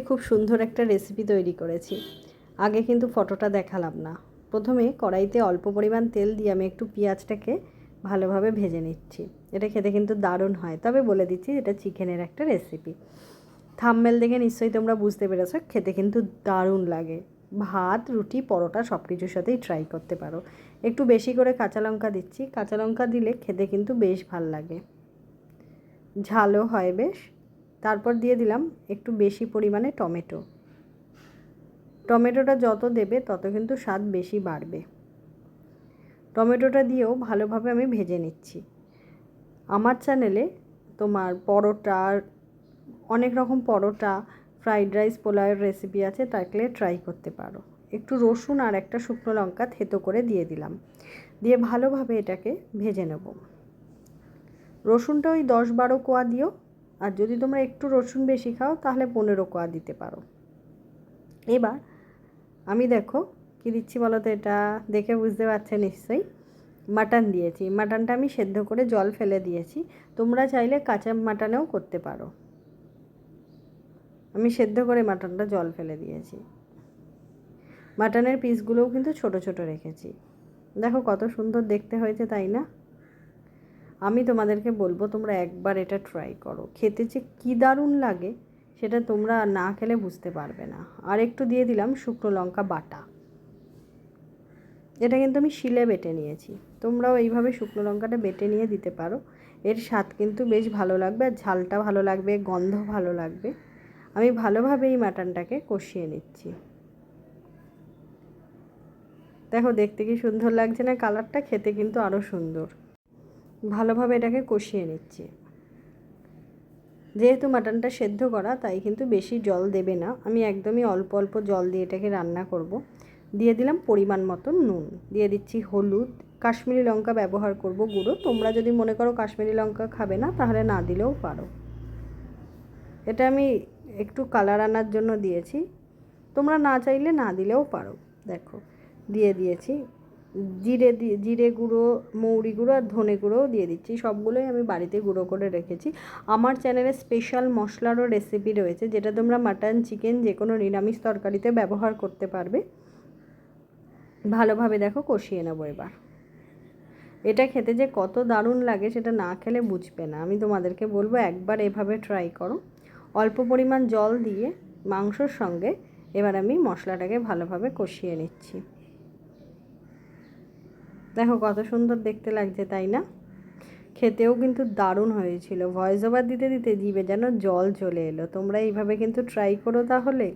খুব সুন্দর একটা রেসিপি তৈরি করেছি। আগে কিন্তু ফটোটা দেখালাম না। প্রথমে কড়াইতে অল্প পরিমাণ তেল দিয়ে আমি একটু পেঁয়াজটাকে ভালোভাবে ভেজে নিচ্ছি। এটা খেতে কিন্তু দারুণ হয়। তবে বলে দিচ্ছি এটা চিকেনের একটা রেসিপি। থাম্বনেল দেখে নিশ্চয়ই তোমরা বুঝতে পেরেছো, খেতে কিন্তু দারুণ লাগে। ভাত, রুটি, পরোটা সব কিছুর সাথেই ট্রাই করতে পারো। একটু বেশি করে কাঁচা লঙ্কা দিচ্ছি। কাঁচা লঙ্কা দিলে খেতে কিন্তু বেশ ভাল লাগে, ঝালও হয় বেশ। তারপর দিয়ে দিলাম একটু বেশি পরিমাণে টমেটো। টমেটোটা যত দেবে তত কিন্তু স্বাদ বেশি বাড়বে। টমেটোটা দিয়েও ভালোভাবে আমি ভেজে নিচ্ছি। আমার চ্যানেলে তোমার পরোটার অনেক রকম পরোটা, ফ্রাইড রাইস, পোলাওয়ের রেসিপি আছে, থাকলে ট্রাই করতে পারো। একটু রসুন আর একটা শুকনো লঙ্কা থেতো করে দিয়ে দিলাম। দিয়ে ভালোভাবে এটাকে ভেজে নেব। রসুনটা ওই 10-12 কোয়া দিও, আর যদি তোমরা একটু রসুন বেশি খাও তাহলে 15 কোয়া দিতে পারো। এবার আমি দেখো কী দিচ্ছি বলো তো, এটা দেখে বুঝতে পারছে নিশ্চয়ই। মাটন দিয়েছি। মাটনটা আমি সেদ্ধ করে জল ফেলে দিয়েছি। তোমরা চাইলে কাঁচা মাটনেও করতে পারো। আমি সেদ্ধ করে মাটনটা জল ফেলে দিয়েছি। মাটনের পিসগুলোও কিন্তু ছোট ছোট রেখেছি। দেখো কত সুন্দর দেখতে হয়েছে, তাই না? আমি তোমাদেরকে বলবো তোমরা একবার এটা ট্রাই করো। খেতে যে কী দারুণ লাগে সেটা তোমরা না খেলে বুঝতে পারবে না। আর একটু দিয়ে দিলাম শুকনো লঙ্কা বাটা। এটা কিন্তু আমি শিলে বেটে নিয়েছি। তোমরাও এইভাবে শুকনো লঙ্কাটা বেটে নিয়ে দিতে পারো। এর স্বাদ কিন্তু বেশ ভালো লাগবে, আর ঝালটা ভালো লাগবে, গন্ধ ভালো লাগবে। আমি ভালোভাবে এই মাটনটাকে কষিয়ে নিচ্ছি। দেখো দেখতে কি সুন্দর লাগছে না? কালারটা খেতে কিন্তু আরও সুন্দর। ভালোভাবে এটাকে কষিয়ে নিচ্ছি। যেহেতু মাটনটা সেদ্ধ করা, তাই কিন্তু বেশি জল দেবে না। আমি একদমই অল্প অল্প জল দিয়ে এটাকে রান্না করব। দিয়ে দিলাম পরিমাণ মতন নুন, দিয়ে দিচ্ছি হলুদ, কাশ্মীরি লঙ্কা ব্যবহার করব গুঁড়ো। তোমরা যদি মনে করো কাশ্মীরি লঙ্কা খাবে না তাহলে না দিলেও পারো। এটা আমি একটু কালার আনার জন্য দিয়েছি, তোমরা না চাইলে না দিলেও পারো। দেখো দিয়ে দিয়েছি জিরে গুঁড়ো, মৌরি গুঁড়ো আর ধনে গুঁড়োও দিয়ে দিচ্ছি। সবগুলোই আমি বাড়িতে গুঁড়ো করে রেখেছি। আমার চ্যানেলে স্পেশাল মশলারও রেসিপি রয়েছে, যেটা তোমরা মাটন, চিকেন যে কোনো নিরামিষ তরকারিতে ব্যবহার করতে পারবে। ভালোভাবে দেখো কষিয়ে নেবো এবার। এটা খেতে যে কত দারুণ লাগে সেটা না খেলে বুঝবে না। আমি তোমাদেরকে বলবো একবার এভাবে ট্রাই করো। অল্প পরিমাণ জল দিয়ে মাংসর সঙ্গে এবার আমি মশলাটাকে ভালোভাবে কষিয়ে নিচ্ছি। দেখো কত সুন্দর দেখতে লাগছে, তাই না? খেতেও কিন্তু দারুণ হয়েছিল। ভয়েস ওভার দিতে দিতে জিভে যেন জল চলে এলো। তোমরা এইভাবে কিন্তু ট্রাই করো তাহলে।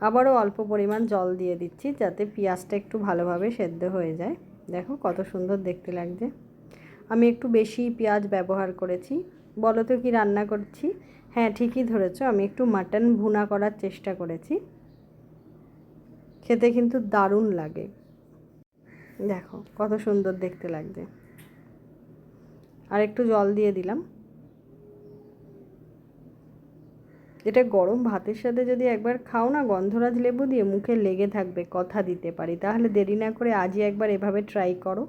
আবারও অল্প পরিমাণ জল দিয়ে দিচ্ছি যাতে পেঁয়াজটা একটু ভালোভাবে সেদ্ধ হয়ে যায়। দেখো কত সুন্দর দেখতে লাগছে। আমি একটু বেশি পেঁয়াজ ব্যবহার করেছি। বলো তো কি রান্না করছি? হ্যাঁ, ঠিকই ধরেছো, আমি একটু মাটন ভুনা করার চেষ্টা করেছি। খেতে কিন্তু দারুণ লাগে। দেখো কত সুন্দর দেখতে লাগছে। আর একটু জল দিয়ে দিলাম। এটা গরম ভাতের সাথে যদি একবার খাও না, গন্ধরাজ লেবু দিয়ে, মুখে লেগে থাকবে, কথা দিতে পারি। তাহলে দেরি না করে আজই একবার এভাবে ট্রাই করো।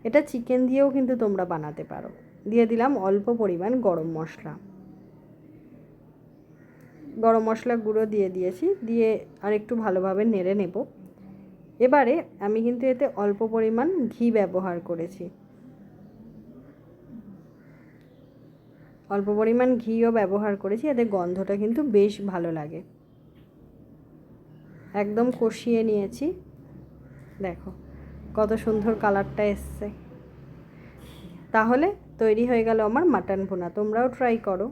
এটা চিকেন দিয়েও কিন্তু তোমরা বানাতে পারো। দিয়ে দিলাম অল্প পরিমাণ গরম মশলা। গরম মশলা গুঁড়ো দিয়ে দিয়েছি। দিয়ে আর একটু ভালোভাবে নেড়ে নেব। এবারে আমি কিন্তু এতে অল্প পরিমাণ ঘি ব্যবহার করেছি। অল্প পরিমাণ ঘিও ব্যবহার করেছি, এতে গন্ধটা কিন্তু বেশ ভালো লাগে। একদম কষিয়ে নিয়েছি। দেখো কত সুন্দর কালারটা এসছে। তাহলে তৈরি হয়ে গেল আমার মাটন ভুনা। তোমরাও ট্রাই করো।